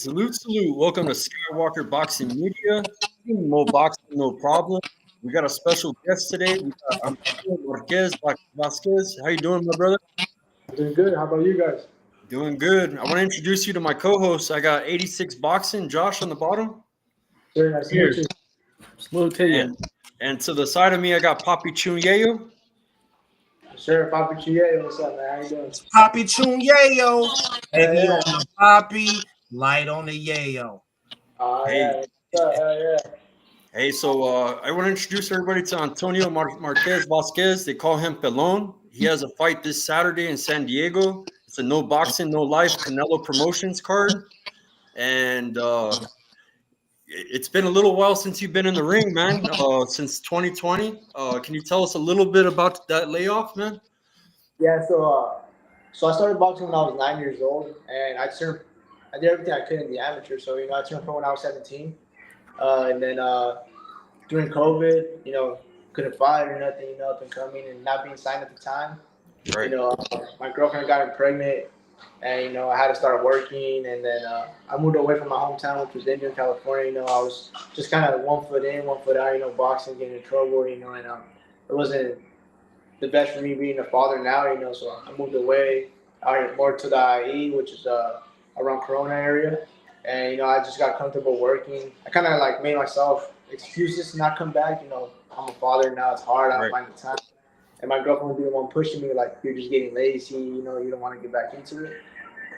Salute, salute. Welcome to Skywalker Boxing Media. No boxing, no problem. We got a special guest today. We got Antonio Vasquez. How you doing, my brother? Doing good. How about you guys? Doing good. I want to introduce you to my co-host. I got 86 Boxing, Josh on the bottom. Very nice to meet you. Salute to you. And to the side of me, I got Papi Chunyeyo. Sure, Papi Chie, what's up, man? How you doing? Poppy Chun Yayo. Heavy yeah. on the Poppy, light on the Yayo. Hey. Yeah. Hey, so I want to introduce everybody to Antonio Marquez Vasquez. They call him Pelon. He has a fight this Saturday in San Diego. It's a no boxing, no life Canelo Promotions card. And it's been a little while since you've been in the ring, man, since 2020. Can you tell us a little bit about that layoff, man? Yeah, so I started boxing when I was 9 years old, and I did everything I could in the amateur. So, I turned pro when I was 17. And then during COVID, couldn't fight or nothing, up and coming and not being signed at the time. Right. My girlfriend got pregnant, and I had to start working, and then I moved away from my hometown, which was Indian, California. I was just kind of 1 foot in, 1 foot out, boxing, getting in trouble, and it wasn't the best for me being a father now, so I moved away more to the IE, which is around Corona area, and I just got comfortable working. I kind of like made myself excuses to not come back. I'm a father now; it's hard. I don't find the time. And my girlfriend would be the one pushing me, like, you're just getting lazy, you don't want to get back into it.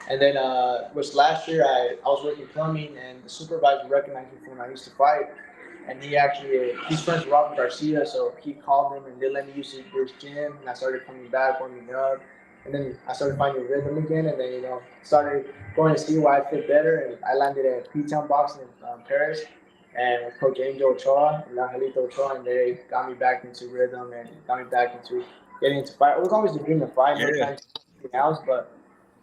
And then, which last year I was working plumbing, and the supervisor recognized me from when I used to fight. And he's friends with Robert Garcia, so he called him and they let me use his gym. And I started coming back, warming up. And then I started finding rhythm again, and then, started going to see why I fit better. And I landed at P-Town Boxing in Paris. And with Coach Angel Ochoa and Angelito Ochoa, and they got me back into rhythm and got me back into getting into fight. It was always a dream to fight, no time anything else. But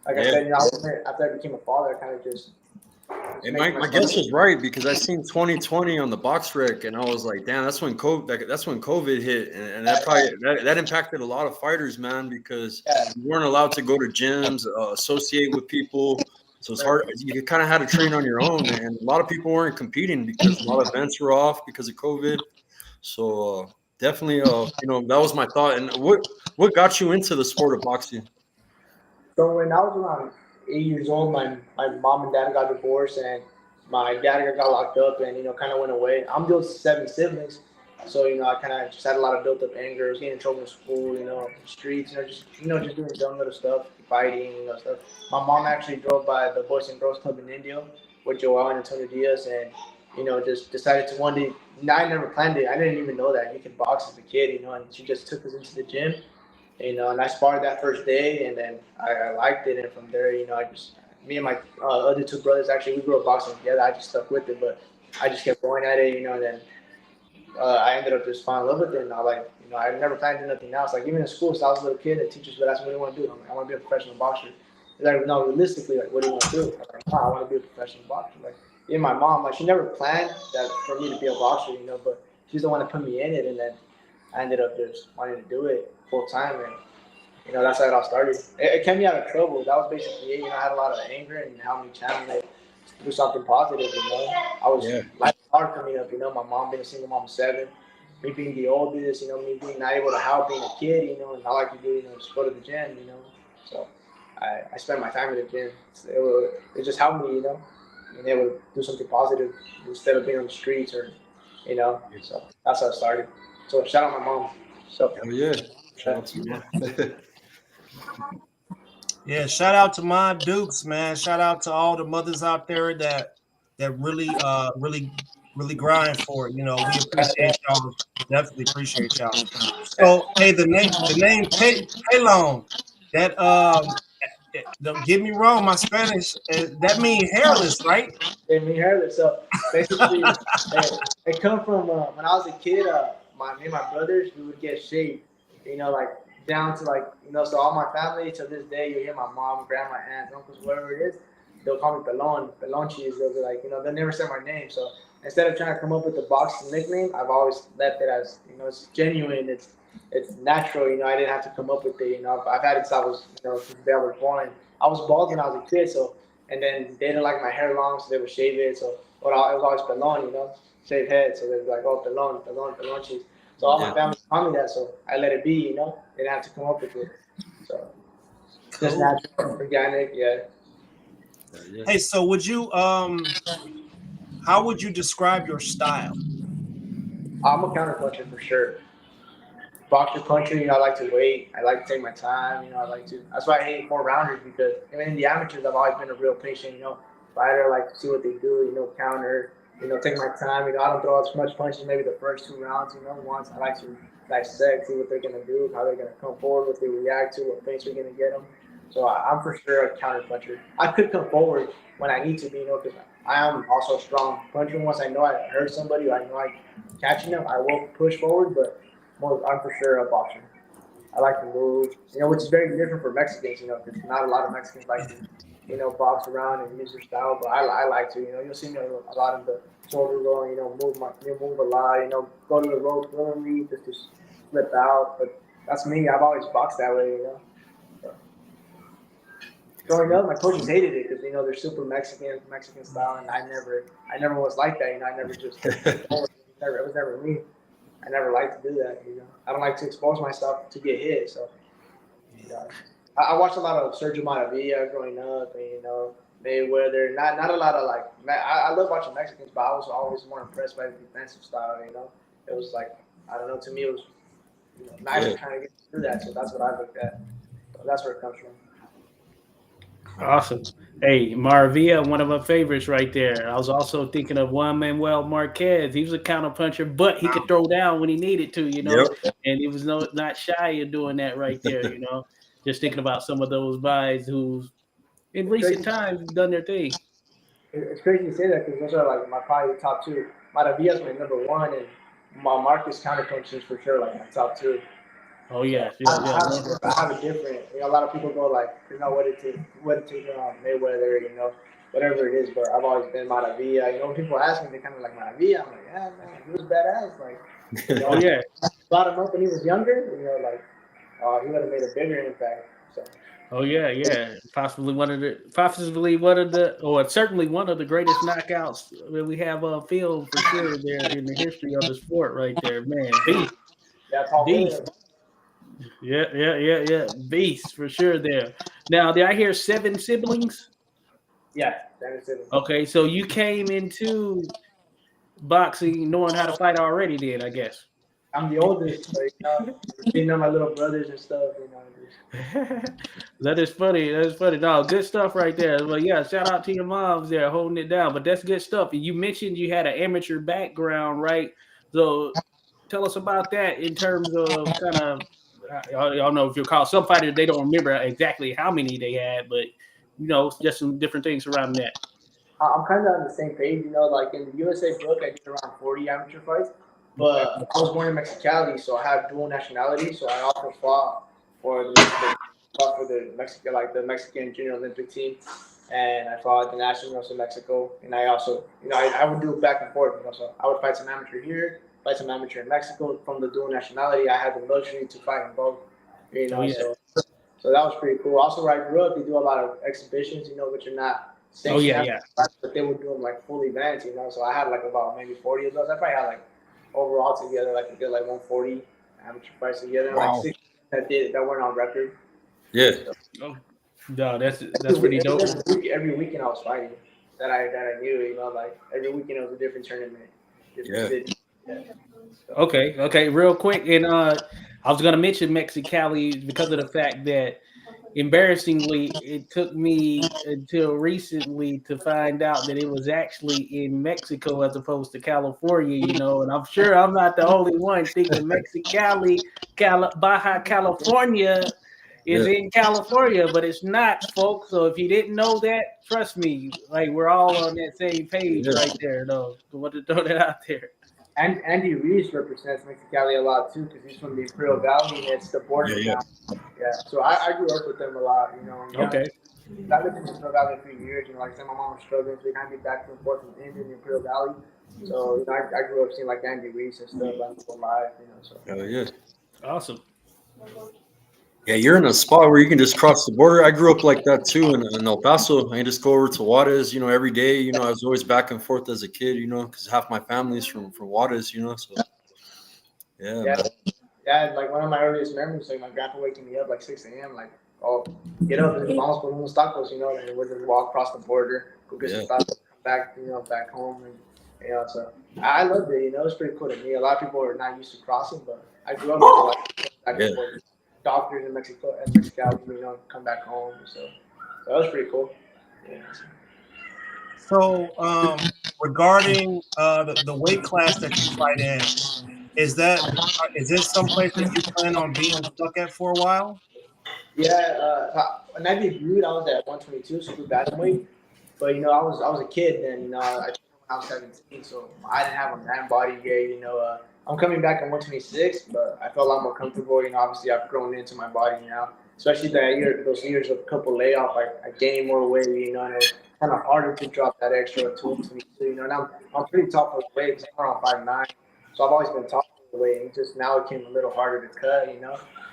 like I said, after I became a father, I kind of just. And my guess was right, because I seen 2020 on the box rec, and I was like, damn, that's when COVID hit, and that impacted a lot of fighters, man, because you weren't allowed to go to gyms, associate with people. So it's hard. You kind of had to train on your own, and a lot of people weren't competing because a lot of events were off because of COVID. So definitely, that was my thought. And what got you into the sport of boxing? So when I was around 8 years old, my mom and dad got divorced, and my dad got locked up, and kind of went away. I'm the 7 siblings, so I kind of just had a lot of built up anger. I was getting in trouble in school, streets, just doing dumb little stuff, fighting, stuff. My mom actually drove by the Boys and Girls Club in Indio with Joel and Antonio Diaz, and just decided to one day. I never planned it. I didn't even know that you could box as a kid, and she just took us into the gym. And I sparred that first day, and then I liked it. And from there, me and my other 2 brothers, actually, we grew up boxing together. I just stuck with it, but I just kept going at it, and then I ended up just falling in love with it. And I never planned to do nothing else. Like, even in school, so I was a little kid, and teachers would ask me, what do you want to do? I'm like, I want to be a professional boxer. They're like, no, realistically, like, what do you want to do? I'm like, I want to be a professional boxer. Like, even my mom, like, she never planned that for me to be a boxer, but she's the one that put me in it, and then I ended up just wanting to do it full time, and that's how it all started. It kept me out of trouble. That was basically it. I had a lot of anger, and helped me channel it to do something positive. I was life hard coming up. My mom being a single mom of 7, me being the oldest. Me being not able to help being a kid. And all I could do, just go to the gym. So I spent my time at the gym. It just helped me. Being able to do something positive instead of being on the streets or. So that's how it started. So shout out my mom. So shout out to you. Yeah, shout out to my Dukes, man. Shout out to all the mothers out there that really grind for it. We appreciate y'all. Definitely appreciate y'all. So hey, the name Pelon, that don't get me wrong, my Spanish that means hairless, right? It means hairless. So basically, it come from when I was a kid. Me and my brothers, we would get shaved. Like down to so all my family to this day, you hear my mom, grandma, aunts, uncles, whoever it is, they'll call me Pelon cheese. They'll be like, they'll never say my name. So instead of trying to come up with a boxing nickname, I've always left it as, it's genuine, it's natural. I didn't have to come up with it. I've had it since I was, since I was born. I was bald when I was a kid, so and then they didn't like my hair long, so they would shave it. So it was always Pelon, shaved head. So they were like, oh, Pelon cheese. So all my family taught me that, so I let it be, Didn't have to come up with it. So just natural, organic, yeah. Hey, so would you how would you describe your style? I'm a counter puncher for sure. Boxer puncher, I like to wait. I like to take my time, I like to. That's why I hate 4 rounders because even in the amateurs, I've always been a real patient, fighter. I like to see what they do, counter, take my time. I don't throw as much punches maybe the first 2 rounds, once I like to dissect, see what they're going to do, how they're going to come forward, what they react to, what feints we're going to get them. So I'm for sure a counter puncher. I could come forward when I need to be, because I am also a strong puncher. Once I know I hurt somebody or I know I'm catching them, I will push forward, but I'm for sure a boxer. I like to move, which is very different for Mexicans, because not a lot of Mexicans like to, box around and use their style. But I like to, you'll see me a lot of the shoulder rolling, move a lot, go to the rope willingly just to slip out. But that's me. I've always boxed that way. So, growing up, my coaches hated it because they're super Mexican style, and I never was like that. I never just it was never me. I never like to do that. I don't like to expose myself to get hit. So, I watched a lot of Sergio Maravilla growing up, and Mayweather. Not a lot of I love watching Mexicans, but I was always more impressed by the defensive style. It was like I don't know. To me, it was nice trying to get through that. So that's what I looked at. So that's where it comes from. Awesome. Hey, Maravilla, one of my favorites right there. I was also thinking of Juan Manuel Marquez. He was a counter puncher, but he could throw down when he needed to, and he was not shy of doing that right there, Just thinking about some of those guys who, in recent times, done their thing. It's crazy to say that because those are my probably top two. Maravilla's my number one, and Marcus counter punches for sure my top two. Oh yeah, I have a different. A lot of people go what it takes Mayweather, whatever it is. But I've always been Maravilla. When people ask me, they kind of like Maravilla. I'm like, yeah, man, he was badass. Oh yeah, brought him up when he was younger. He would have made a bigger impact. So. Oh yeah. Possibly one of the, or certainly one of the greatest knockouts that we have on film for sure there in the history of the sport right there, man. Beast. Yeah, Paul Beast. Yeah. Beast for sure there. Now, did I hear 7 siblings? Yeah, 7 siblings. Okay, so you came into boxing knowing how to fight already then, I guess. I'm the oldest, so my little brothers and stuff, That is funny. No, good stuff right there. But yeah, shout out to your moms there holding it down. But that's good stuff. You mentioned you had an amateur background, right? So tell us about that in terms of kind of, I don't know if you'll call some fighters, they don't remember exactly how many they had, but just some different things around that. I'm kind of on the same page, in the USA book, I did around 40 amateur fights, but I was born in Mexicali, so I have dual nationality, so I also fought for the Mexican Junior Olympic team, and I fought at the Nationals of Mexico, and I also, I would do it back and forth, so I would fight some amateur here, fight some amateur in Mexico. From the dual nationality, I had the luxury to fight in both, so that was pretty cool. Also, where I grew up, they do a lot of exhibitions, which are not sanctioned, but they would do them full events, so I had about maybe 40 of those. I probably had overall together, I did 140 amateur fights together, wow. 60 that weren't on record. Yeah. Oh, no, that's pretty dope. Every weekend I was fighting that I knew, every weekend it was a different tournament. Okay. Real quick, and I was gonna mention Mexicali because of the fact that, embarrassingly, it took me until recently to find out that it was actually in Mexico as opposed to California. And I'm sure I'm not the only one thinking Mexicali, Baja California is in California, but it's not, folks. So if you didn't know that, trust me, we're all on that same page right there. No, I want to throw that out there. And Andy Ruiz represents Mexicali a lot too, because he's from the Imperial Valley and it's the border town. Yeah. So I grew up with them a lot, Okay. I lived in the Imperial Valley for 3 years, like I said, my mom was struggling, so we kind of get back and forth from India and the Imperial Valley. So I grew up seeing Andy Ruiz and stuff live, So. Yeah. Awesome. Yeah, you're in a spot where you can just cross the border. I grew up like that too in El Paso. I can just go over to Juarez, every day. I was always back and forth as a kid, because half my family's from Juarez, So yeah, Yeah, man. yeah. Like one of my earliest memories, like my grandpa waking me up like 6 a.m. Like, oh, get up, and vamos por unos tacos, and we'll just walk across the border, go get some Yeah, tacos, come back, back home, and so I loved it. It's pretty cool to me. A lot of people are not used to crossing, but I grew up with like back yeah. and forth. Doctors in Mexico and Mexico, come back home, so that was pretty cool. Yeah. So, regarding the weight class that you fight in, is this someplace that you plan on being stuck at for a while? Yeah, when I debuted, I was at 122 super bantamweight. But I was a kid then. I trained when I was 17, so I didn't have a man body yet. I'm coming back at 126, but I felt a lot more comfortable. Obviously I've grown into my body now, especially those years of a couple layoff. I gained more weight. And it was kind of harder to drop that extra 222. And I'm pretty tall for the weight because I'm around 5'9", so I've always been tall for the weight. And just now it came a little harder to cut.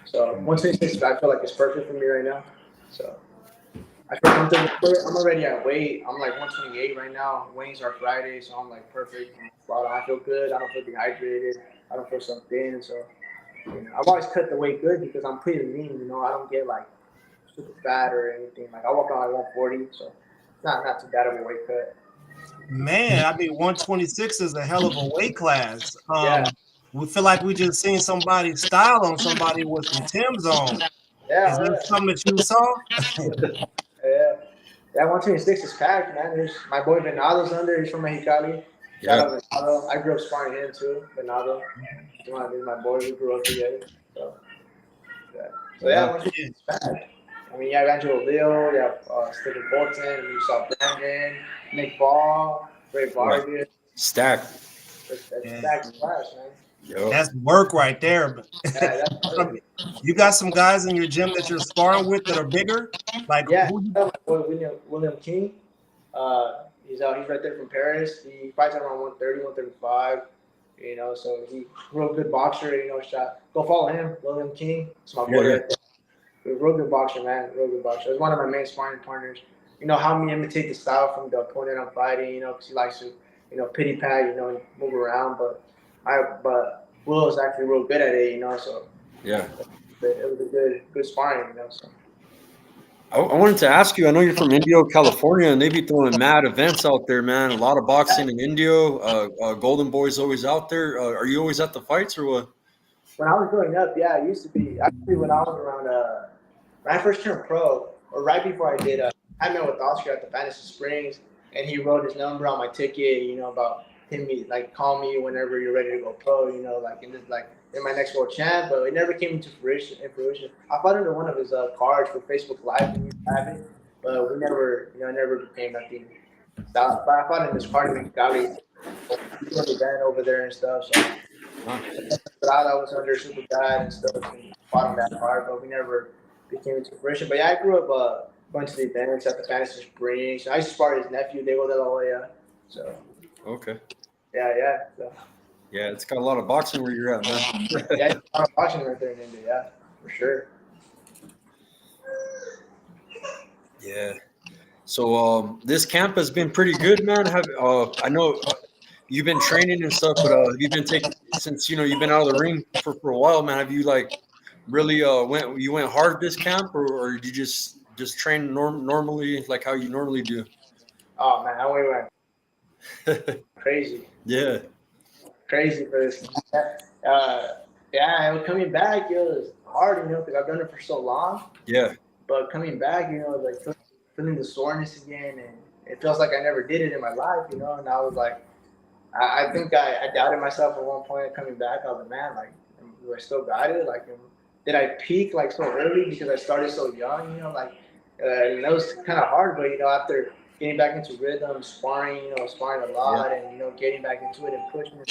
So 126, I feel like it's perfect for me right now. So. I feel comfortable. I'm already at weight. I'm like 128 right now. Weightings are Friday, so I'm like perfect. I feel good. I don't feel dehydrated. I don't feel so thin. So I've always cut the weight good because I'm pretty lean. I don't get like super fat or anything. Like I walk on like 140, so it's not too bad of a weight cut. Man, I mean, 126 is a hell of a weight class. Yeah, We feel like we just seen somebody style on somebody with some Tim's on. yeah, Is oh, that yeah. something that you saw? Yeah. Yeah, 126 is packed, man. There's my boy Venado's under. He's from Mexicali. Shout Yeah. out Venado. I grew up sparring him too. Venado. He's my boy. We grew up together. So yeah. So yeah, Yeah. 126 is packed. I mean, you have Angelo Leo, you have Stephen Bolton, and you saw Brandon, Nick Ball, Ray Yeah. Vargas. Stack. That's Yeah. stacked class, man. Yo. That's work right there. But Yeah, that's I mean, you got some guys in your gym that you're sparring with that are bigger. Like yeah. who? My boy William King. He's out. He's right there from Paris. He fights at around 130, 135. So he real good boxer. Shot. Go follow him, William King. It's my boy Yeah, right there. Real good boxer, man. Real good boxer. He's one of my main sparring partners. How me imitate the style from the opponent I'm fighting. Because he likes to, pity pat. And move around. But Will is actually real good at it. So yeah. it was a good sparring. So. I wanted to ask you. I know you're from Indio, California, and they be throwing mad events out there, man. A lot of boxing in Indio. Golden Boy's always out there. Are you always at the fights or what? When I was growing up, yeah, I used to be. Actually, when I was around, when I first turned pro, or right before I did, I met with Oscar at the Fantasy Springs, and he wrote his number on my ticket. About him, like call me whenever you're ready to go pro. Like in my next world champ, but it never came into fruition. I fought under one of his cards for Facebook Live when he had it, but we never, it never became nothing. But I fought in this card in Mexicali, the event over there and stuff. So. But I was under super bad and stuff and fought on that part, but we never became into fruition. But yeah, I grew up going to the events at the Fantasy Springs. I used to spar his nephew, Diego de la Hoya. So Okay. yeah. So Yeah, it's got a lot of boxing where you're at, man. yeah, I'm watching right there in India, yeah, for sure. Yeah. So this camp has been pretty good, man. I know you've been training and stuff, but have you been taking since you've been out of the ring for a while, man? Have you like really went hard this camp, or did you just train normally like how you normally do? Oh man, I went crazy. Yeah. Crazy for this. Yeah, coming back, it was hard, because I've done it for so long. Yeah. But coming back, like feeling the soreness again, and it feels like I never did it in my life, And I was like, I think I doubted myself at one point coming back. I was like, man, like, do I still got it? Like, did I peak like so early because I started so young? And that was kind of hard. But after getting back into rhythm, sparring a lot, and getting back into it and pushing.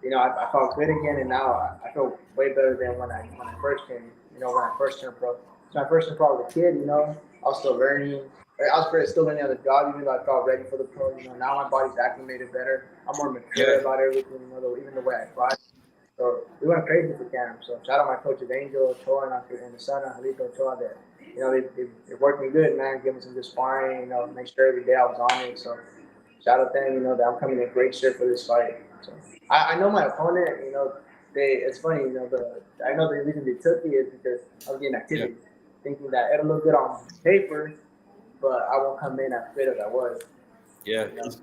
I felt good again, and now I feel way better than when I first came. When I first turned pro. So when I first turned pro as a kid, I was still learning. I was still learning on the job, even though I felt ready for the pro. Now my body's acclimated better. I'm more mature about everything. Even the way I fight. So we went crazy for camp. So shout out my coaches Angel, Choa, and the son, Angelito Choa. That they worked me good, man. Give me some good sparring. Make sure every day I was on it. So shout out them. That I'm coming in great shape for this fight. So I know my opponent. It's funny. I know the reason they took me is because of the inactivity, thinking that it'll look good on paper, but I won't come in as fit as I was. Yeah. Is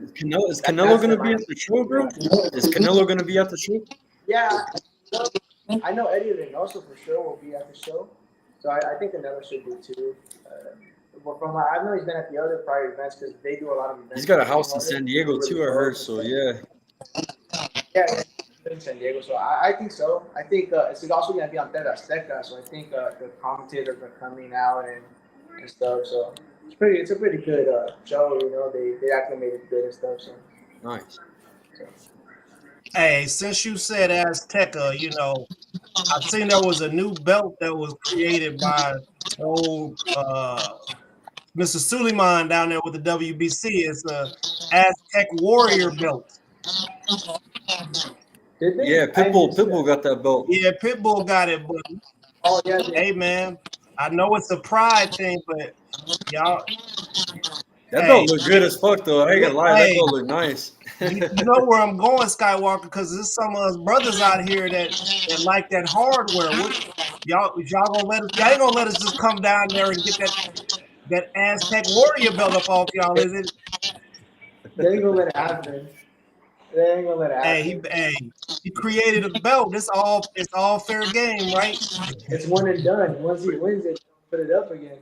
Canelo going to be at the show, bro? Is Canelo going to be at the show? Yeah, I know Eddie Reynoso for sure will be at the show, so I think Canelo should be too. But I know he's been at the other prior events because they do a lot of events. He's got a house in San Diego too, I heard. So yeah. Yeah, in San Diego. So I think so. I think it's also going to be on TV Azteca. So I think the commentators are coming out and stuff. So it's a pretty good show. They acclimated good and stuff. So Nice. Hey, since you said Azteca, I've seen there was a new belt that was created by old Mr. Suleiman down there with the WBC. It's a Aztec Warrior belt. did they? Yeah, Pitbull got that belt. Yeah, Pitbull got it, but hey, man, I know it's a pride thing, but y'all. That belt look good as fuck, though. I ain't gonna lie, that belt look nice. You know where I'm going, Skywalker, because there's some of us brothers out here that like that hardware. Y'all gonna let us? Y'all ain't gonna let us just come down there and get that Aztec Warrior belt up off y'all, is it? They ain't gonna let it happen. Hey, he created a belt. It's all fair game, right? It's one and done. Once he wins it, put it up again.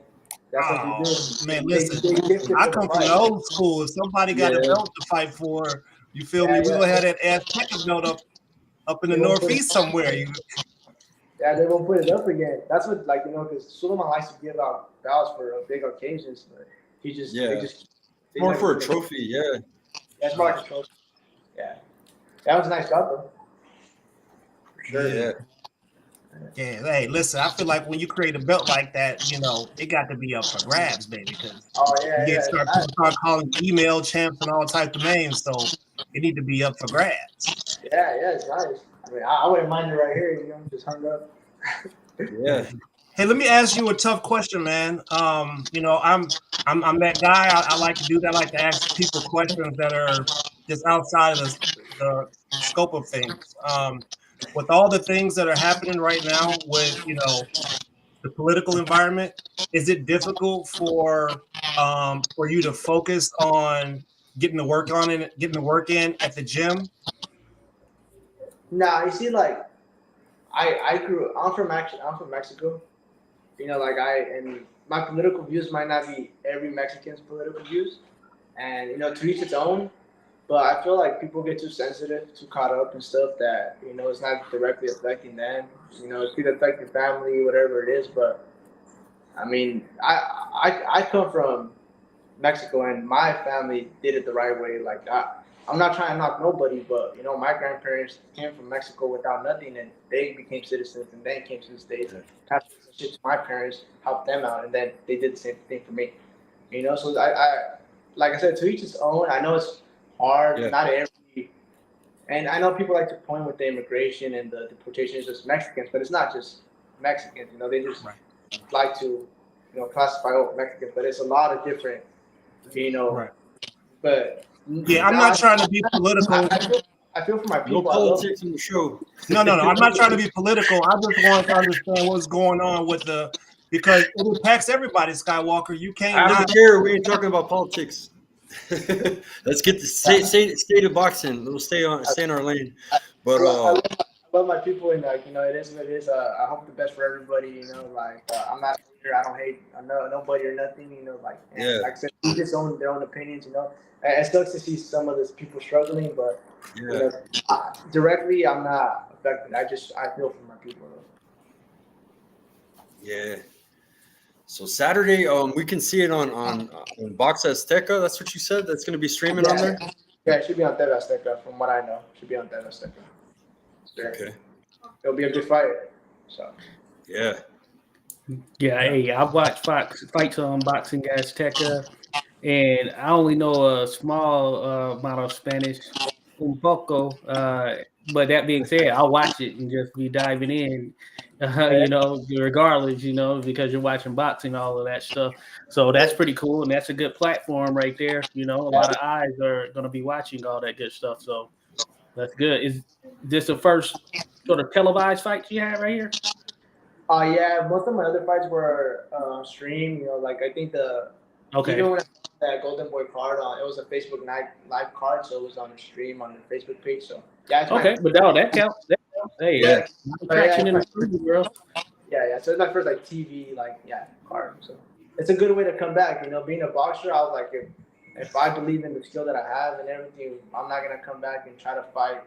That's what they do. Man, listen, I come from the old school. If somebody got a belt to fight for, you feel me? We're gonna have that Aztec belt up in the Northeast somewhere. Yeah, they won't put it up again. That's what, because Suleiman likes to give out belts for big occasions, but he just more for a trophy, yeah. That's more like a trophy. Yeah, that was a nice job though. For sure. Yeah. Yeah, hey, listen, I feel like when you create a belt like that, it got to be up for grabs, baby. Because you start calling email champs and all types of names, so it need to be up for grabs. Yeah, it's nice. I mean, I wouldn't mind it right here. Just hung up. Yeah. Hey, let me ask you a tough question, man. I'm that guy. I like to do that. I like to ask people questions that are just outside of the scope of things. With all the things that are happening right now with, the political environment, is it difficult for you to focus on getting the work in at the gym? Nah, you see, I'm from Mexico. And my political views might not be every Mexican's political views, and to each its own. But I feel like people get too sensitive, too caught up in stuff that it's not directly affecting them. It could affect your family, whatever it is. But I mean, I come from Mexico, and my family did it the right way. I'm not trying to knock nobody, but my grandparents came from Mexico without nothing, and they became citizens, and then came to the States. Passed some shit to my parents, helped them out, and then they did the same thing for me. So I like I said, to each his own. I know it's hard, not every, and I know people like to point with the immigration and the deportation is just Mexicans, but it's not just Mexicans. They just like to, classify Mexicans, but it's a lot of different, Right. But yeah, I'm not trying to be political. I feel for my people. No politics in the show. No. I'm not trying to be political. I just want to understand what's going on because it impacts everybody, Skywalker. You can't. I don't care. We ain't talking about politics. Let's get the state of boxing. We'll stay in our lane. But I love my people, and it is what it is. I hope the best for everybody. I'm not here. I don't hate nobody or nothing. Like I said, they just own their own opinions. It sucks to see some of these people struggling, but directly I'm not affected. I feel for my people. Yeah. So Saturday, we can see it on Box Azteca. That's what you said. That's going to be streaming on there. Yeah, it should be on TV Azteca. From what I know, it should be on TV Azteca. Okay. It'll be a good fight. So. Yeah. Yeah. Hey, I've watched fights on Boxing Azteca, and I only know a small amount of Spanish, un poco. But that being said, I'll watch it and just be diving in, regardless, because you're watching boxing, all of that stuff. So that's pretty cool, and that's a good platform right there. A lot of eyes are going to be watching all that good stuff. So that's good. Is this the first sort of televised fight you had right here? Yeah, most of my other fights were streamed. Like I think Okay. even when I that Golden Boy card on, it was a Facebook live card, so it was on the stream on the Facebook page. So yeah, it's Okay, but no, that counts. That counts. Hey, yeah, traction in the stream, bro. yeah. So it's my first TV card. So it's a good way to come back. Being a boxer, I was like, if I believe in the skill that I have and everything, I'm not gonna come back and try to fight,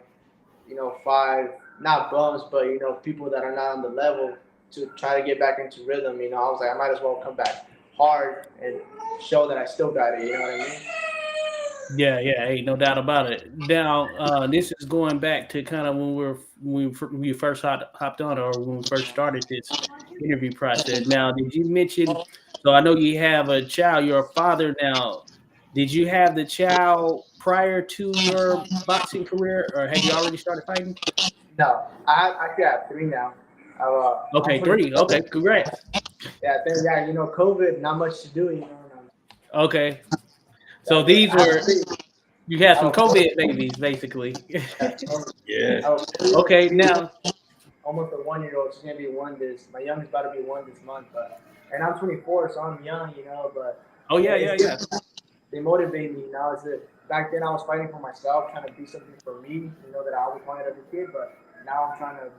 five not bums, but people that are not on the level to try to get back into rhythm. I was like, I might as well come back hard and show that I still got it. You know what I mean? Yeah, ain't no doubt about it. Now, this is going back to kind of when we first hopped on, or when we first started this interview process. Now, did you mention? So I know you have a child. You're a father now. Did you have the child prior to your boxing career, or had you already started fighting? No, I actually have three now. Okay, three. Okay, congrats. Yeah, COVID, not much to do. Okay, so these were. You had some COVID babies, basically. Yeah. Okay, now. Almost a 1-year-old. She's gonna be one this. My youngest about to be one this month, and I'm 24, so I'm young, But Oh yeah. They motivate me. Back then I was fighting for myself, trying to do something for me, that I always wanted as a kid. But now I'm trying to.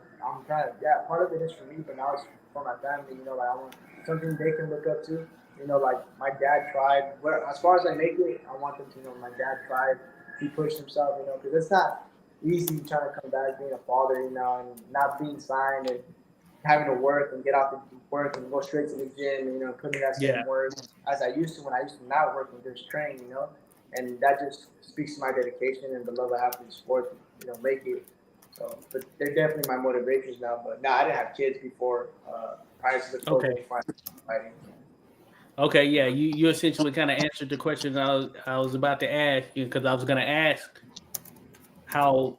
Yeah, part of it is for me, but now it's for my family. Like I want something they can look up to. Like my dad tried. As far as I make it, I want them to know my dad tried. He pushed himself, because it's not easy trying to come back being a father, and not being signed and having to work and get out to work and go straight to the gym, putting that same work as I used to when I used to not work and just train, and that just speaks to my dedication and the love I have for the sport, make it. So, but they're definitely my motivations now. But no, I didn't have kids before prior to the COVID fighting. Okay, yeah, you essentially kind of answered the question I was about to ask you, because I was going to ask how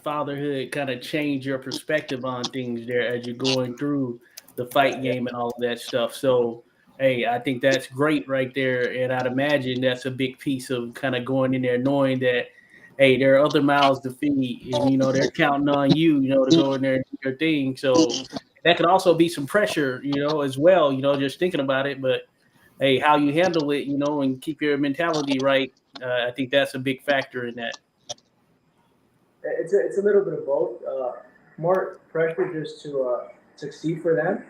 fatherhood kind of changed your perspective on things there as you're going through the fight game and all of that stuff. So, hey, I think that's great right there, and I'd imagine that's a big piece of kind of going in there knowing that, hey, there are other mouths to feed, and they're counting on you, to go in there and do your thing. So that could also be some pressure, as well, just thinking about it, but. Hey, how you handle it, and keep your mentality right. I think that's a big factor in that. It's a little bit of both. More pressure just to succeed for them,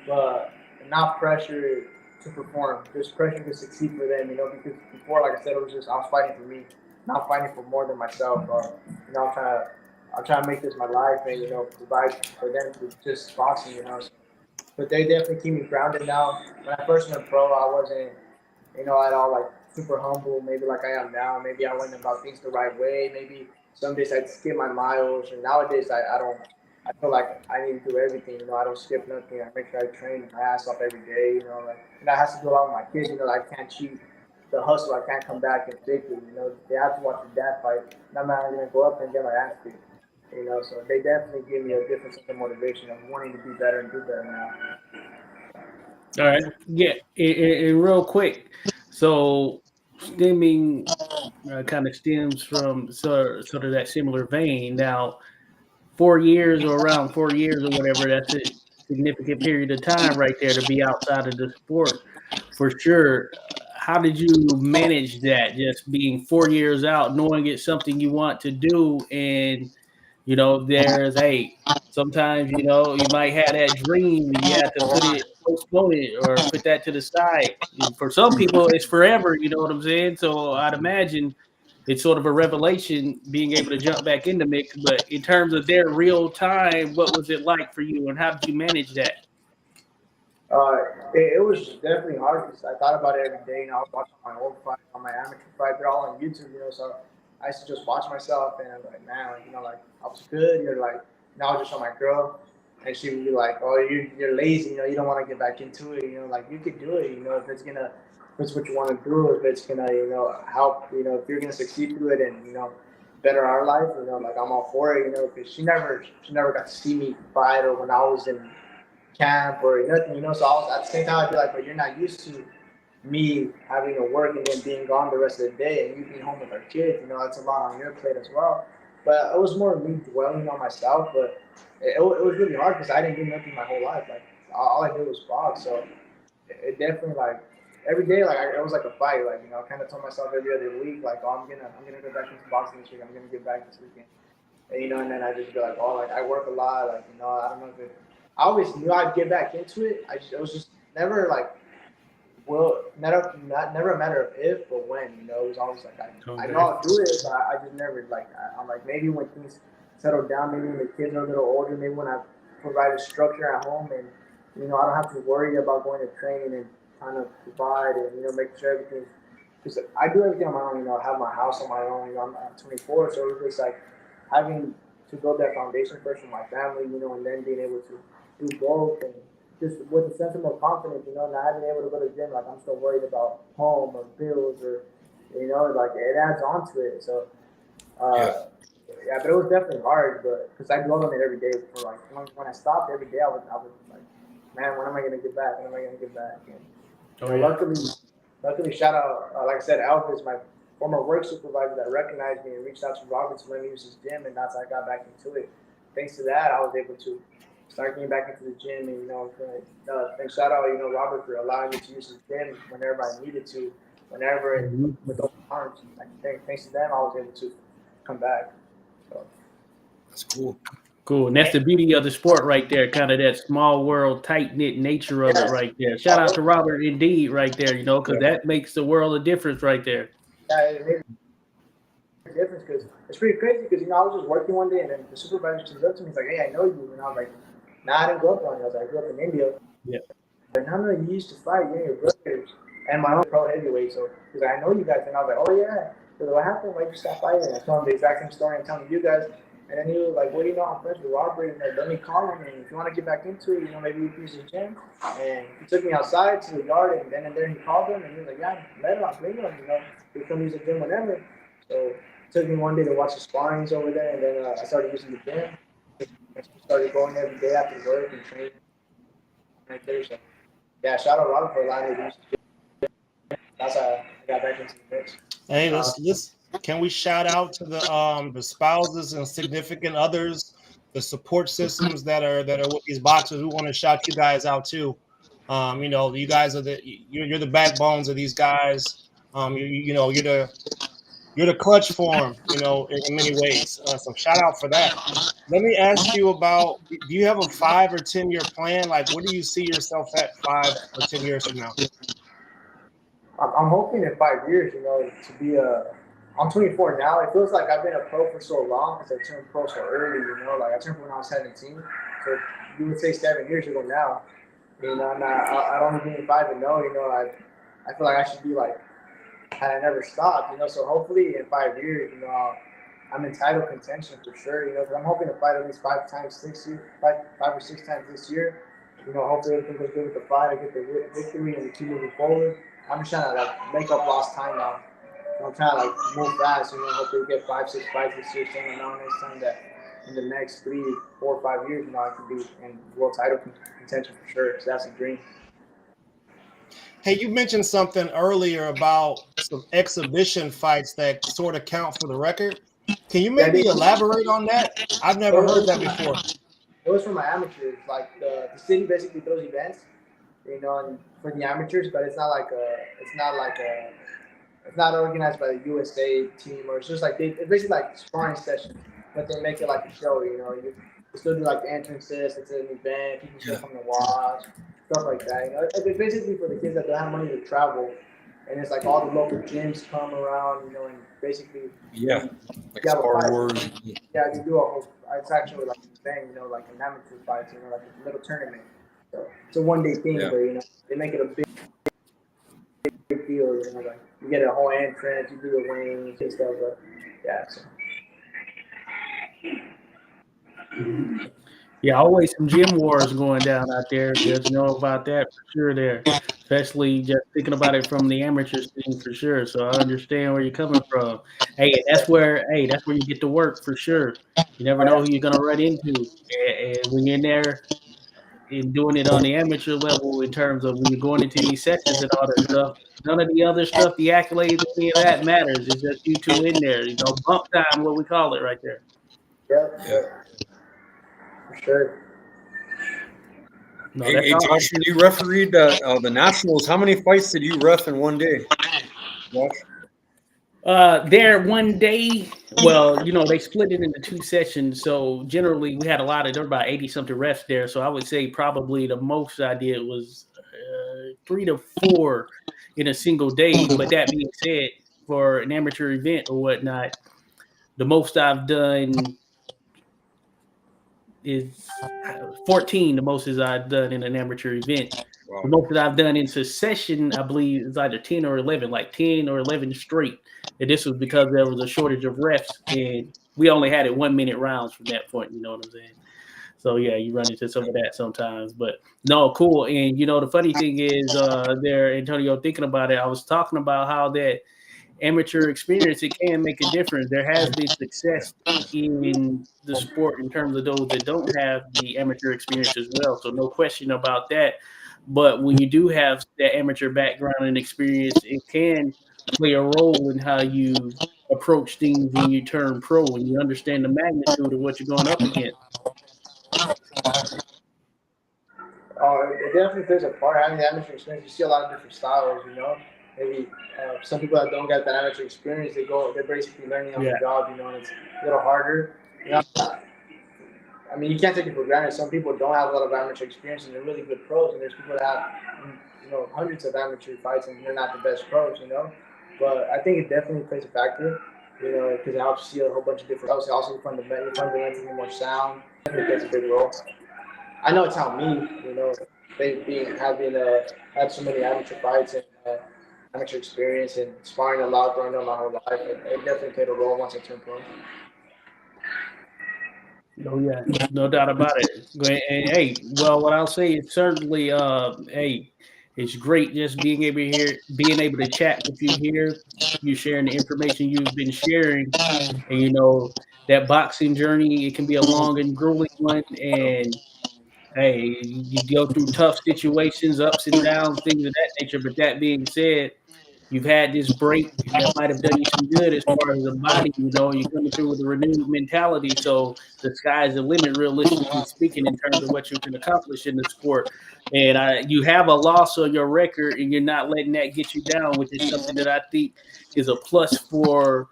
but not pressure to perform. Just pressure to succeed for them. Because before, like I said, it was just I was fighting for me, not fighting for more than myself. I'm trying to make this my life and provide for them to just boxing. So, but they definitely keep me grounded now. When I first went pro, I wasn't, at all like super humble, maybe like I am now. Maybe I went about things the right way. Maybe some days I'd skip my miles, and nowadays I don't. I feel like I need to do everything. I don't skip nothing. I make sure I train my ass off every day. And that has to do a lot with my kids. I can't cheat the hustle. I can't come back and fake it. They have to watch their dad fight. And I'm not gonna go up and get my ass beat. So they definitely give me a different sense of motivation of wanting to be better and do better now. All right. Yeah. And real quick. So stemming kind of stems from sort of that similar vein. Now, 4 years or around 4 years or whatever, that's a significant period of time right there to be outside of the sport for sure. How did you manage that? Just being 4 years out, knowing it's something you want to do, and there's sometimes you might have that dream and you have to postpone it or put that to the side. And for some people, it's forever. You know what I'm saying? So I'd imagine it's sort of a revelation being able to jump back in the mix. But in terms of their real time, what was it like for you, and how did you manage that? It was definitely hard because I thought about it every day. I was watching my old fight, on my amateur fight. They're all on YouTube, So I used to just watch myself, and I'm like, man, I was good. You're like, now I'll just show my girl, and she would be like, oh, you're lazy. You don't want to get back into it. Like you could do it. If it's what you want to do, if it's gonna, help. If you're gonna succeed through it, and better our life, you know, like I'm all for it, you know, because she never got to see me fight or when I was in camp or nothing, you know. So I was at the same time I'd be like, but you're not used to me having to work and then being gone the rest of the day and you being home with our kids, you know, that's a lot on your plate as well. But it was more me dwelling on myself, but it was really hard because I didn't do nothing my whole life. Like all I did was box, so it definitely like every day like it was like a fight. Like, you know, I kind of told myself every other week like, oh, I'm gonna go back into boxing this week. I'm gonna get back this weekend. And, you know, and then I just be like, oh, like I work a lot. Like, you know, I don't know if it. I always knew I'd get back into it. It was just never like, well, never a matter of if, but when. You know, it was always like I know I'll do it, but I just never like. I'm like maybe when things settle down, maybe when the kids are a little older, maybe when I provide a structure at home, and you know I don't have to worry about going to training and trying to provide and you know make sure everything. Because I do everything on my own. You know, I have my house on my own. You know, I'm 24, so it was just like having to build that foundation first for my family. You know, and then being able to do both and just with a sense of more confidence, you know, not having able to go to the gym, like I'm still worried about home or bills or, you know, like it adds on to it. So, yeah, but it was definitely hard, but because I dwelled on it every day. For like when I stopped every day, I was like, man, when am I gonna get back? When am I gonna get back? And you know, luckily, shout out, like I said, Alvis, my former work supervisor that recognized me and reached out to Robert to let me use his gym, and that's how I got back into it. Thanks to that, I was able to start getting back into the gym, and you know, and shout out, you know, Robert for allowing me to use his gym whenever I needed to, whenever with open arms. Like, thanks to them, I was able to come back. So That's cool. Cool. And that's the beauty of the sport right there, kind of that small world, tight knit nature of it right there. Shout out to Robert indeed right there, you know, because that makes the world a difference right there. Yeah, it made a difference because it's pretty crazy because, you know, I was just working one day and then the supervisor comes up to me, he's like, hey, I know you. And I was like, nah, I didn't grow up on you. I was like, I grew up in India. Yeah. And I know you used to fight, you and your brothers, and my own pro heavyweight. So he's like, I know you guys. And I was like, oh, yeah. So what happened? Why'd you stop fighting? And I told him the exact same story I'm telling you guys. And then he was like, well, you know, I'm friends with Robert. And like, let me call him. And if you want to get back into it, you know, maybe we can use his gym. And he took me outside to the yard. And then and there he called him. And he was like, yeah, let him. I'll bring him. You know, he come use the gym whenever. So it took me one day to watch the sparrings over there. And then I started using the gym. I started going every day after work and training right there. So, yeah, shout out Robert for allowing me to use the gym. That's how I got back into the mix. Hey, let's can we shout out to the spouses and significant others, the support systems that are with these boxers? We want to shout you guys out too. You know, you guys are you're the backbones of these guys. You know, you're the clutch for them, you know, in many ways. So shout out for that. Let me ask you about, do you have a 5 or 10 year plan? Like, where do you see yourself at 5 or 10 years from now? I'm hoping in 5 years, you know, to be I'm 24 now. It feels like I've been a pro for so long because I turned pro so early, you know. Like I turned pro when I was 17. So you would say 7 years ago now. You know, I don't even be 5-0. You know, I feel like I should be like, had I never stopped, you know. So hopefully in 5 years, you know, I'm in title contention for sure. You know, because I'm hoping to fight at least 5 or 6 times this year. You know, hopefully everything goes good with the fight. I get the victory and we keep moving forward. I'm just trying to like make up lost time now. So I'm trying to like move fast. You know, hopefully get 5, 6 fights this year. Saying now next time that in the next 3, 4, 5 years, you know, I can be in world title contention for sure. So that's a dream. Hey, you mentioned something earlier about some exhibition fights that sort of count for the record. Can you maybe elaborate on that? I've never heard that before. It was for my amateurs. Like the city basically throws events, you know, and for the amateurs, but it's not organized by the USA team or it's just like it's basically like sparring sessions, but they make it like a show. You know, you still do like the entrances. It's an event. People still come to watch, stuff like that. You know, it's basically for the kids that don't have money to travel, and it's like all the local gyms come around. You know, and basically like Star Wars. Yeah, they do a whole. It's actually like an event. You know, like an amateur fight. You know, like a little tournament. So it's a one-day thing, but you know, they make it a big deal. You know, like you get a whole entrance, you do the wings and stuff. But yeah, so. Yeah, always some gym wars going down out there. Just know about that for sure there. Especially just thinking about it from the amateur scene for sure. So I understand where you're coming from. That's where you get to work for sure. You never know who you're gonna run into. And when you're in there and doing it on the amateur level in terms of when you're going into these sessions and all that stuff, none of the other stuff, the accolades, any of that matters. It's just you two in there, bump time, what we call it right there. Yeah, for sure. No, that's Hey, awesome. Josh, when you refereed the Nationals, how many fights did you ref in one day? Josh? There one day, well, they split it into two sessions. So generally, we had there were about 80 something refs there. So I would say probably the most I did was 3 to 4 in a single day. But that being said, for an amateur event or whatnot, the most I've done is 14. The most is I've done in an amateur event. Wow. The most that I've done in succession, I believe, is either 10 or 11, like 10 or 11 straight. And this was because there was a shortage of refs, and we only had it 1 minute rounds from that point. You know what I'm saying? So yeah, you run into some of that sometimes, but no, cool. And the funny thing is, there, Antonio, thinking about it, I was talking about how that amateur experience, it can make a difference. There has been success in the sport in terms of those that don't have the amateur experience as well. So no question about that. But when you do have that amateur background and experience, it can play a role in how you approach things when you turn pro and you understand the magnitude of what you're going up against. It definitely plays a part. Having the amateur experience, you see a lot of different styles. Maybe some people that don't get that amateur experience, they're basically learning on the job. And it's a little harder. I mean, you can't take it for granted. Some people don't have a lot of amateur experience and they're really good pros, and there's people that have hundreds of amateur fights and they're not the best pros. But I think it definitely plays a factor. Because it helps you see a whole bunch of different. Obviously, also fundamentally more sound. It plays a big role. I know it's how me, having had so many amateur fights and amateur experience and sparring a lot growing up my whole life. It definitely played a role once I turned pro. Oh yeah, no doubt about it. And hey, well, what I'll say is certainly, hey, it's great just being able to chat with you here, you sharing the information you've been sharing, and that boxing journey, it can be a long and grueling one, and hey, you go through tough situations, ups and downs, things of that nature. But that being said, you've had this break that might have done you some good as far as the body. You're coming through with a renewed mentality. So the sky's the limit, realistically speaking, in terms of what you can accomplish in the sport. And you have a loss on your record, and you're not letting that get you down, which is something that I think is a plus for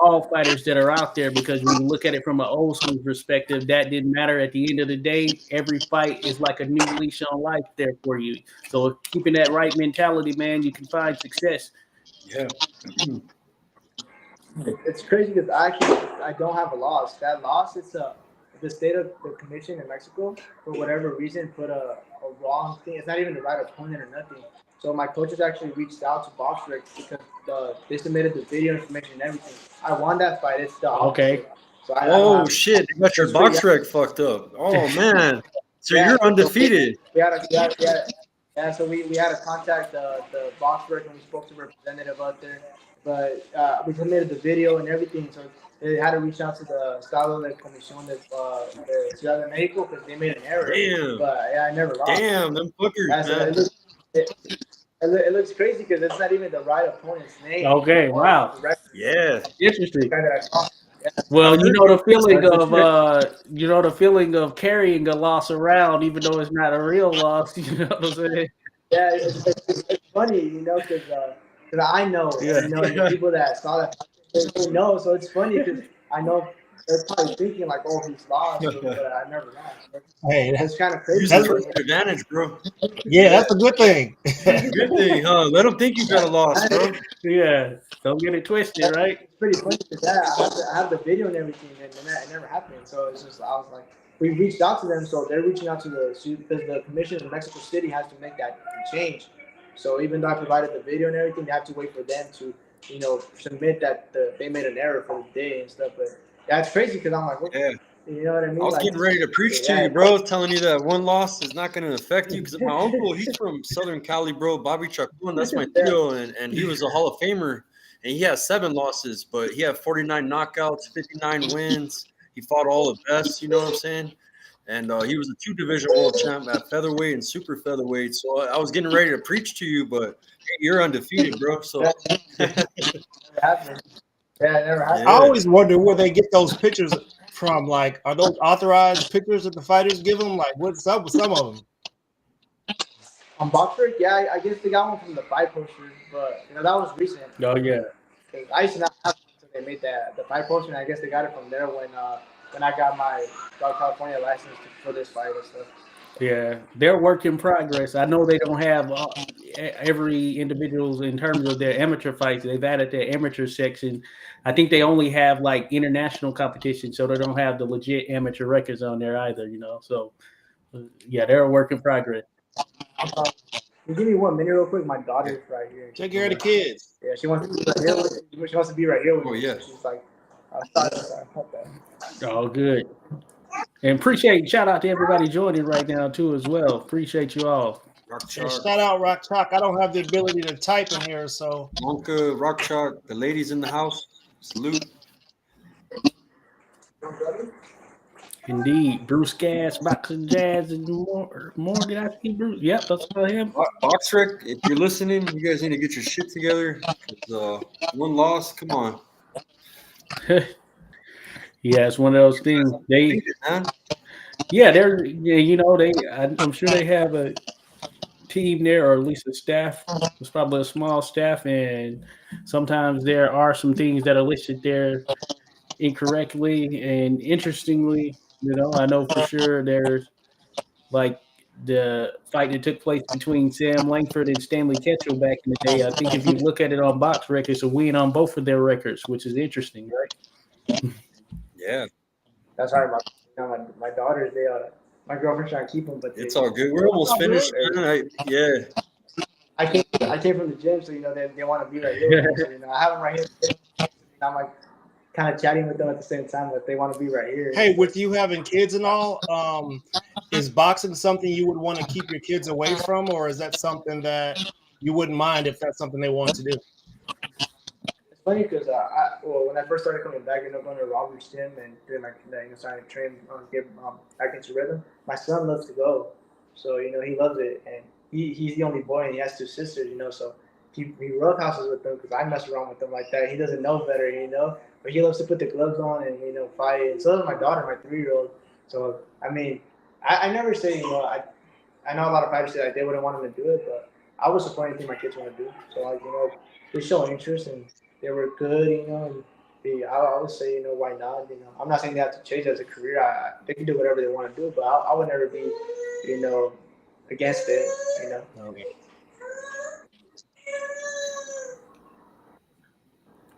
all fighters that are out there, because when you look at it from an old school perspective, that didn't matter. At the end of the day, every fight is like a new leash on life there for you. So keeping that right mentality, man, you can find success. Yeah. It's crazy because I don't have a loss. That loss is the state of the commission in Mexico, for whatever reason, put a wrong thing. It's not even the right opponent or nothing. So my coaches actually reached out to BoxRec because they submitted the video information and everything. I won that fight. It's the opposite. Okay. So Shit! You got your box rec fucked up. Oh man! So Yeah, you're undefeated. So we had to contact the BoxRec when we spoke to the representative out there, but we submitted the video and everything. So they had to reach out to the Estado de Comisión de Ciudad de Mexico because they made an error. Damn. But yeah, I never lost. Damn, them fuckers, man. It looks crazy because it's not even the right opponent's name. Okay, wow. Yeah. Interesting. Yeah. Well, the feeling of carrying a loss around, even though it's not a real loss. You know what I'm saying? Yeah, it's funny, because I know, and the people that saw that, they know. So it's funny because I know they're probably thinking like, "Oh, he's lost," but I never lost. Hey, it's kind of crazy. That's an advantage, bro. Yeah, that's a good thing. Good thing, huh? Let them think you got a loss, bro. Yeah, don't get it twisted, right? It's pretty funny because I have the video and everything, and that never happened. So it's just, I was like, we reached out to them, so they're reaching out to because the commission in Mexico City has to make that change. So even though I provided the video and everything, they have to wait for them to, submit that they made an error for the day and stuff. But that's crazy because I'm like, okay. You know what I mean? I was Like, getting ready to preach to yeah. you, bro, telling you that one loss is not going to affect you because my uncle, he's from Southern Cali, bro. Bobby Chacon, that's my tío, and he was a Hall of Famer, and he has 7 losses, but he had 49 knockouts, 59 wins. He fought all the best, you know what I'm saying? And he was a 2-division world champ at featherweight and super featherweight. So I was getting ready to preach to you, but hey, you're undefeated, bro. So Never happened. Yeah, it never happened. I yeah. always wonder where they get those pictures from. Like, are those authorized pictures that the fighters give them? Like, what's up with some of them? On Boxer, yeah, I guess they got one from the fight poster, but that was recent. Oh yeah. I used to not have one until they made the fight poster, and I guess they got it from there when I got my California license for this fight and stuff. Yeah, they're work in progress. I know they don't have every individuals in terms of their amateur fights. They've added their amateur section. I think they only have like international competition, so they don't have the legit amateur records on there either. So yeah, they're a work in progress. Can you give me 1 minute real quick? My daughter's right here. Take care of the kids. Yeah, she wants to be right here. She wants to be right here with me. yeah. She's like, sorry. All good. And shout out to everybody joining right now too as well. Appreciate you all. Rock And Chalk, shout out Rock Chalk. I don't have the ability to type in here, so Monka, Rock Chalk, the ladies in the house. Salute. Indeed, Bruce Gas, Boxing Jazz, and more. Did I see Bruce? Yep, that's about him. Boxrec, if you're listening, you guys need to get your shit together. One loss, come on. Yeah, it's one of those things. I'm sure they have a team there, or at least a staff. It's probably a small staff, and sometimes there are some things that are listed there incorrectly. And interestingly, I know for sure there's like the fight that took place between Sam Langford and Stanley Ketchel back in the day. I think if you look at it on box records, a win on both of their records, which is interesting, right? Yeah. That's right. My daughters, my girlfriend's trying to keep them, but It's all good. We're almost finished, man. I came from the gym, so they want to be right here. So, I have them right here. I'm like kind of chatting with them at the same time, but they want to be right here. hey, with you having kids and all, is boxing something you would want to keep your kids away from, or is that something that you wouldn't mind if that's something they want to do? It's funny because when I first started coming back, going to Robert's gym and doing starting to train, get back into rhythm. My son loves to go, so he loves it, and he's the only boy, and he has 2 sisters, so he roughhouses with them because I mess around with them like that. He doesn't know better, but he loves to put the gloves on and fight. And so does my daughter, my 3-year-old. So I mean, I never say I know a lot of fighters say like they wouldn't want them to do it, but I would support anything my kids want to do. So they show interest and they were good, and I would say why not? I'm not saying they have to change as a career. They can do whatever they want to do, but I would never be against it. Okay.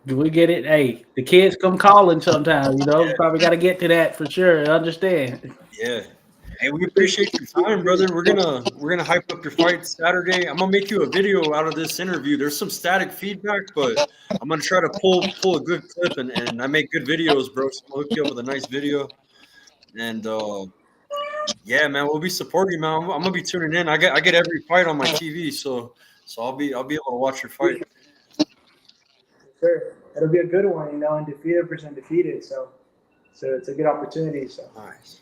Do we get it? Hey, the kids come calling sometimes, Probably got to get to that for sure. I understand. Yeah. Hey, we appreciate your time, brother. We're gonna hype up your fight Saturday. I'm gonna make you a video out of this interview. There's some static feedback, but I'm gonna try to pull a good clip, and I make good videos, bro. So I'll hook you up with a nice video. And yeah, man, we'll be supporting you, man. I'm gonna be tuning in. I get every fight on my TV, so I'll be able to watch your fight. Sure, it'll be a good one, undefeated versus undefeated. So it's a good opportunity. So Nice.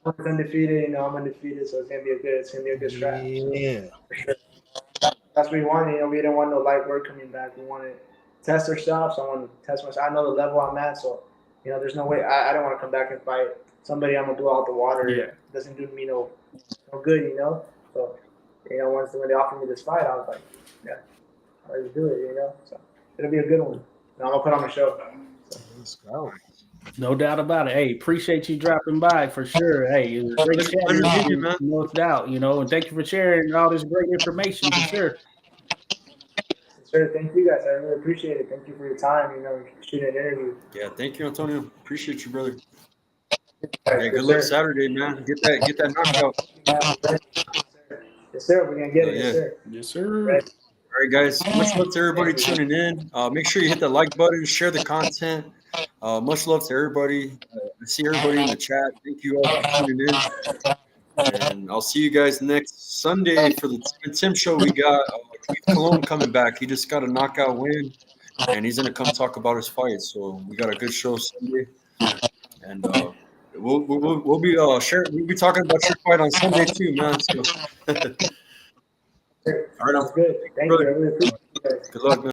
I'm undefeated, I'm undefeated, so it's gonna be a good scrap. Yeah. For sure. That's what we wanted. We didn't want no light work coming back. We wanted to test ourselves. I want to test myself. I know the level I'm at, so there's no way. I don't want to come back and fight somebody I'm gonna blow out the water. Yeah. It doesn't do me no good, So when they offered me this fight, I was like, yeah, I'll do it, So it'll be a good one. And I'm gonna put on a show. Let's go. No doubt about it. Hey, appreciate you dropping by for sure. Hey, it was great chatting with you, man. No doubt, and thank you for sharing all this great information for sure. Sure, thank you guys. I really appreciate it. Thank you for your time, shooting an interview. Yeah, thank you, Antonio. Appreciate you, brother. Yeah, good luck Saturday, man. Get that knockout. Yes, sir. We're gonna get it. Yeah. Yes, sir. Yes, sir. Right. All right, guys. Much love to everybody tuning in. Make sure you hit the like button, share the content. Much love to everybody. I see everybody in the chat. Thank you all for tuning in. And I'll see you guys next Sunday for the Tim Show. We got Pelon coming back. He just got a knockout win, and he's gonna come talk about his fight. So we got a good show Sunday, and we'll be talking about your fight on Sunday too, man. So. All right, Sounds good. Thank you. I really appreciate it. Good luck, man.